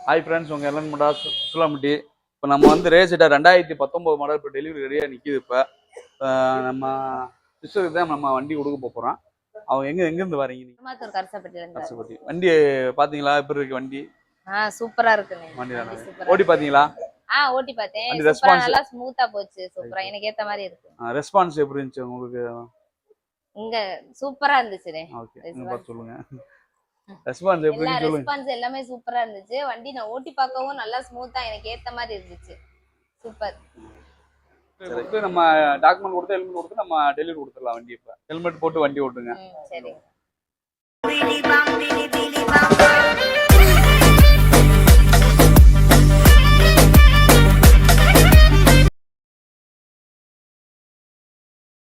Hi friends, உங்கள் எல்லாம் முடா சுலாமுட்டி. இப்போ நம்ம வந்து ரேசிட்டா 2019 மாடல் இப்போ டெலிவரி ரெடியாக நிற்கிது. இப்போ நம்ம சிஸ்டருக்கு தான் நம்ம வண்டி கொடுக்க போகிறோம். அவங்க எங்கேருந்து வரீங்க நீங்கள்? கரசப்பட்டி. வண்டி பார்த்தீங்களா? எப்படி இருக்கு வண்டி? சூப்பரா இருக்கு. வண்டி ஓட்டி பார்த்தீங்களா? ஓட்டி பார்த்தேன். வண்டி ரெஸ்பான்ஸ் நல்லா ஸ்மூத்தா போச்சு. சூப்பரா எனக்கு ஏத்த மாதிரி இருக்கு. ரெஸ்பான்ஸ் எப்படி இருந்துச்சு உங்களுக்கு? இங்க சூப்பரா இருந்துச்சு. ஓகே, சொல்லுங்க. ரெஸ்பான்ஸ் எப்படி சொல்லுங்க. ரெஸ்பான்ஸ் எல்லாமே சூப்பரா இருந்துச்சு. வண்டி நான் ஓட்டி பார்க்கவும் நல்லா ஸ்மூத்தா எனக்கு ஏத்த மாதிரி இருந்துச்சு. சூப்பர். நம்ம டாக்குமெண்ட் கொடுத்து ஹெல்மெட் கொடுத்து நம்ம டெலிவரி கொடுத்துடலாம் வண்டி. இப்போ ஹெல்மெட் போட்டு வண்டி ஓட்டுங்க. சரி.